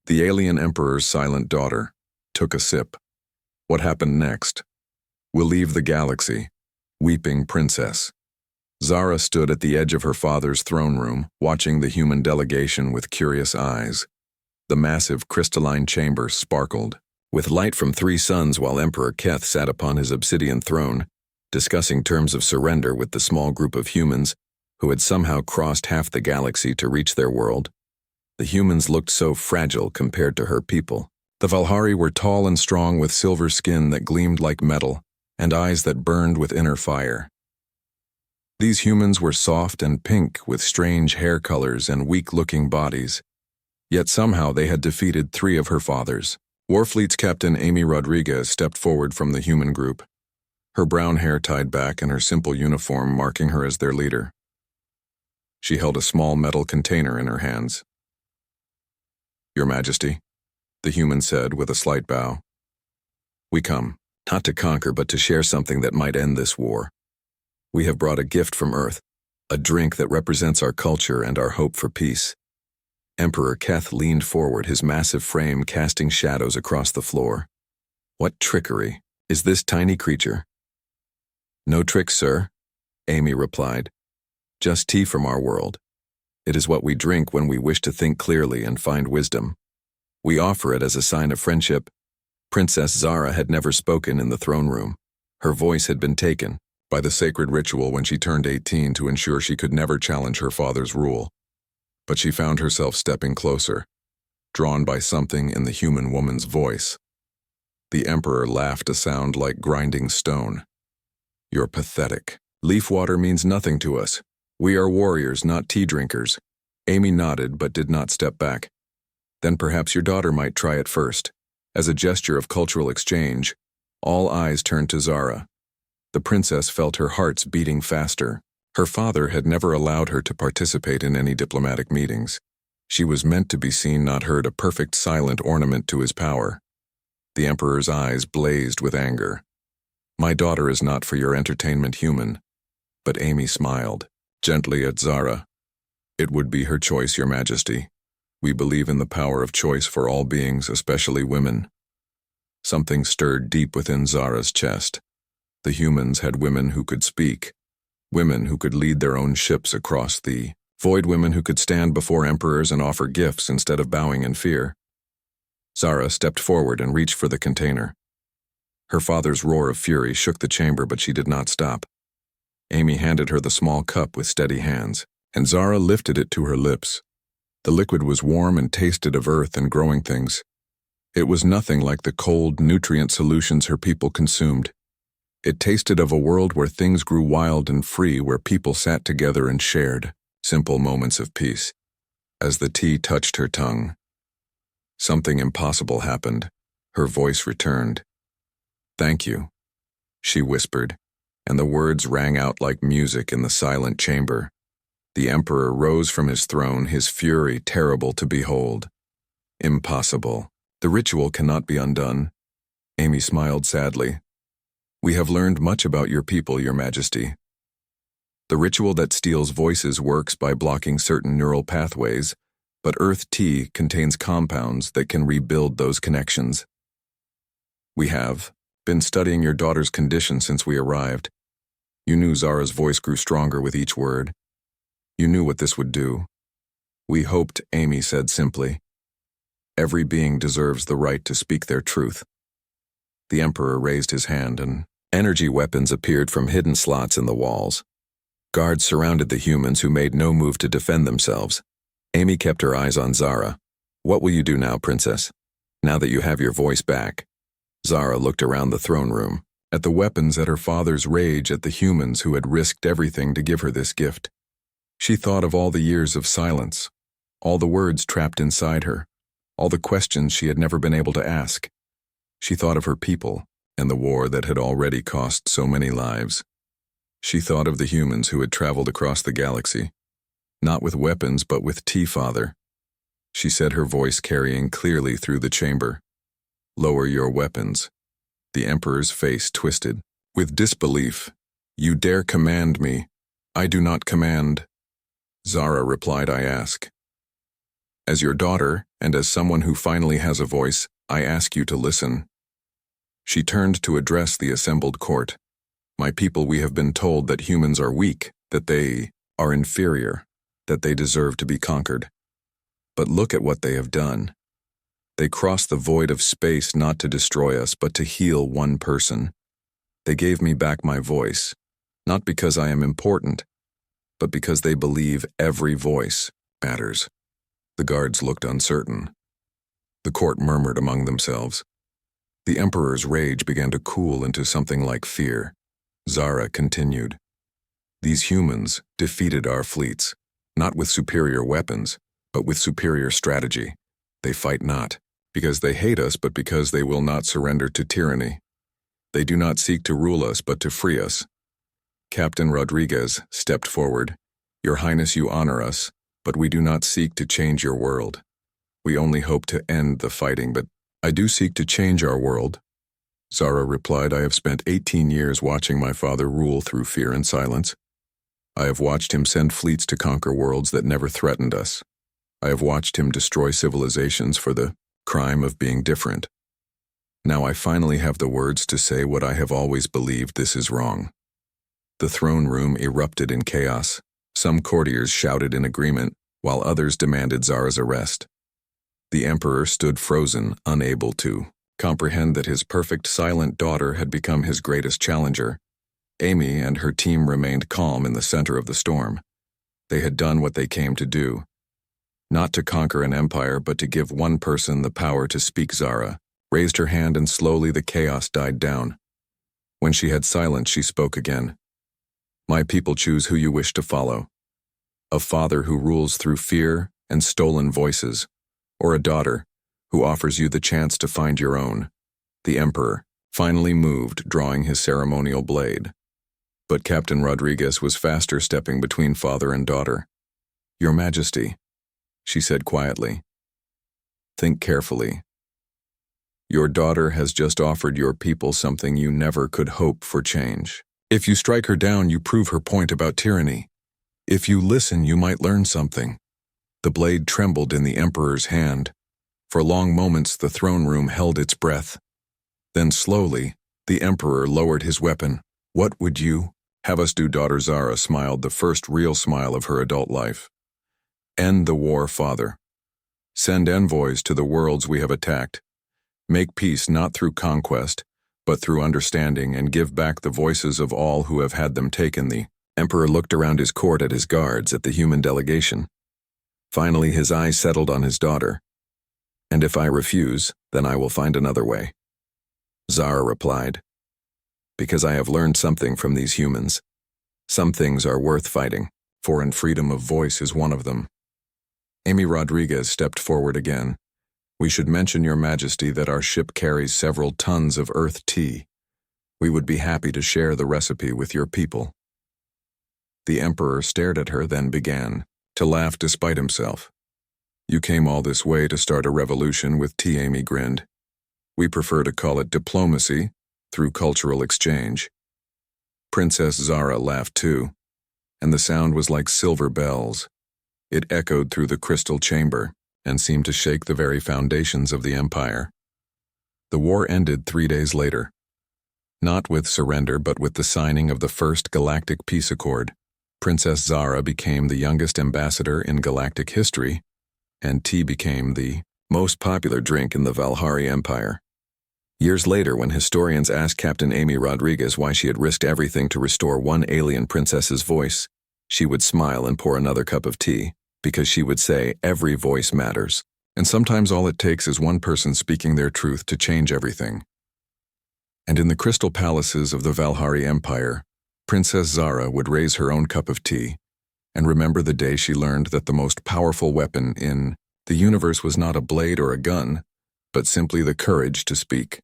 The alien emperor's silent daughter took a sip. What happened next? We'll leave the galaxy. Weeping princess. Zara stood at the edge of her father's throne room, watching the human delegation with curious eyes. The massive crystalline chamber sparkled, with light from 3 suns, while Emperor Keth sat upon his obsidian throne, discussing terms of surrender with the small group of humans who had somehow crossed half the galaxy to reach their world. The humans looked so fragile compared to her people. The Valhari were tall and strong, with silver skin that gleamed like metal and eyes that burned with inner fire. These humans were soft and pink, with strange hair colors and weak-looking bodies. Yet somehow they had defeated 3 of her fathers. Warfleet's Captain Amy Rodriguez stepped forward from the human group, her brown hair tied back and her simple uniform marking her as their leader. She held a small metal container in her hands. "Your Majesty," the human said with a slight bow. "We come, not to conquer, but to share something that might end this war. We have brought a gift from Earth, a drink that represents our culture and our hope for peace." Emperor Keth leaned forward, his massive frame casting shadows across the floor. "What trickery is this tiny creature?" "No tricks, sir," Amy replied. "Just tea from our world. It is what we drink when we wish to think clearly and find wisdom. We offer it as a sign of friendship." Princess Zara had never spoken in the throne room. Her voice had been taken by the sacred ritual when she turned 18 to ensure she could never challenge her father's rule. But she found herself stepping closer, drawn by something in the human woman's voice. The Emperor laughed, a sound like grinding stone. "You're pathetic. Leaf water means nothing to us. We are warriors, not tea drinkers." Amy nodded but did not step back. "Then perhaps your daughter might try it first." As a gesture of cultural exchange, all eyes turned to Zara. The princess felt her hearts beating faster. Her father had never allowed her to participate in any diplomatic meetings. She was meant to be seen, not heard, a perfect silent ornament to his power. The Emperor's eyes blazed with anger. "My daughter is not for your entertainment, human." But Amy smiled gently at Zara. "It would be her choice, Your Majesty. We believe in the power of choice for all beings, especially women." Something stirred deep within Zara's chest. The humans had women who could speak, women who could lead their own ships across the void, women who could stand before emperors and offer gifts instead of bowing in fear. Zara stepped forward and reached for the container. Her father's roar of fury shook the chamber, but she did not stop. Amy handed her the small cup with steady hands, and Zara lifted it to her lips. The liquid was warm and tasted of earth and growing things. It was nothing like the cold, nutrient solutions her people consumed. It tasted of a world where things grew wild and free, where people sat together and shared simple moments of peace. As the tea touched her tongue, something impossible happened. Her voice returned. "Thank you," she whispered, and the words rang out like music in the silent chamber. The Emperor rose from his throne, his fury terrible to behold. "Impossible. The ritual cannot be undone." Amy smiled sadly. "We have learned much about your people, Your Majesty. The ritual that steals voices works by blocking certain neural pathways, but Earth Tea contains compounds that can rebuild those connections. We have been studying your daughter's condition since we arrived." You knew. Zara's voice grew stronger with each word. "You knew what this would do." "We hoped," Amy said simply. "Every being deserves the right to speak their truth." The Emperor raised his hand, and energy weapons appeared from hidden slots in the walls. Guards surrounded the humans, who made no move to defend themselves. Amy kept her eyes on Zara. "What will you do now, Princess? Now that you have your voice back?" Zara looked around the throne room, at the weapons, at her father's rage, at the humans who had risked everything to give her this gift. She thought of all the years of silence, all the words trapped inside her, all the questions she had never been able to ask. She thought of her people and the war that had already cost so many lives. She thought of the humans who had traveled across the galaxy, not with weapons but with tea, father. She said, her voice carrying clearly through the chamber. "Lower your weapons." The Emperor's face twisted. With disbelief. "You dare command me? I do not command." Zara replied, "I ask." As your daughter, and as someone who finally has a voice, I ask you to listen." She turned to address the assembled court. "My people, we have been told that humans are weak, that they are inferior, that they deserve to be conquered. But look at what they have done. They crossed the void of space not to destroy us, but to heal one person. They gave me back my voice, not because I am important, but because they believe every voice matters." The guards looked uncertain. The court murmured among themselves. The Emperor's rage began to cool into something like fear. Zara continued. "These humans defeated our fleets, not with superior weapons, but with superior strategy. They fight not because they hate us, but because they will not surrender to tyranny. They do not seek to rule us, but to free us." Captain Rodriguez stepped forward. "Your Highness, you honor us, but we do not seek to change your world. We only hope to end the fighting, but I do seek to change our world." Zara replied, "I have spent 18 years watching my father rule through fear and silence. I have watched him send fleets to conquer worlds that never threatened us. I have watched him destroy civilizations for the crime of being different. Now I finally have the words to say what I have always believed: this is wrong." The throne room erupted in chaos. Some courtiers shouted in agreement, while others demanded Zara's arrest. The Emperor stood frozen, unable to comprehend that his perfect silent daughter had become his greatest challenger. Amy and her team remained calm in the center of the storm. They had done what they came to do. Not to conquer an empire, but to give one person the power to speak. Zara raised her hand, and slowly the chaos died down. When she had silence, she spoke again. "My people, choose who you wish to follow. A father who rules through fear and stolen voices, or a daughter who offers you the chance to find your own." The Emperor finally moved, drawing his ceremonial blade. But Captain Rodriguez was faster, stepping between father and daughter. "Your Majesty," she said quietly, "think carefully. Your daughter has just offered your people something you never could hope for: change. If you strike her down, you prove her point about tyranny. If you listen, you might learn something." The blade trembled in the Emperor's hand. For long moments, the throne room held its breath. Then slowly, the Emperor lowered his weapon. "What would you have us do?" Daughter Zara smiled, the first real smile of her adult life. "End the war, father. Send envoys to the worlds we have attacked. Make peace not through conquest, but through understanding, and give back the voices of all who have had them taken." The Emperor looked around his court, at his guards, at the human delegation. Finally, his eyes settled on his daughter. "And if I refuse, then I will find another way." Zara replied, "Because I have learned something from these humans. Some things are worth fighting for, and freedom of voice is one of them." Amy Rodriguez stepped forward again. "We should mention, Your Majesty, that our ship carries several tons of Earth tea. We would be happy to share the recipe with your people." The Emperor stared at her, then began to laugh despite himself. "You came all this way to start a revolution with tea," Amy grinned. "We prefer to call it diplomacy through cultural exchange." Princess Zara laughed too, and the sound was like silver bells. It echoed through the crystal chamber and seemed to shake the very foundations of the empire. The war ended 3 days later. Not with surrender, but with the signing of the first Galactic Peace Accord. Princess Zara became the youngest ambassador in galactic history, and tea became the most popular drink in the Valhari Empire. Years later, when historians asked Captain Amy Rodriguez why she had risked everything to restore one alien princess's voice, she would smile and pour another cup of tea, because she would say, "Every voice matters, and sometimes all it takes is one person speaking their truth to change everything." And in the crystal palaces of the Valhari Empire, Princess Zara would raise her own cup of tea and remember the day she learned that the most powerful weapon in the universe was not a blade or a gun, but simply the courage to speak.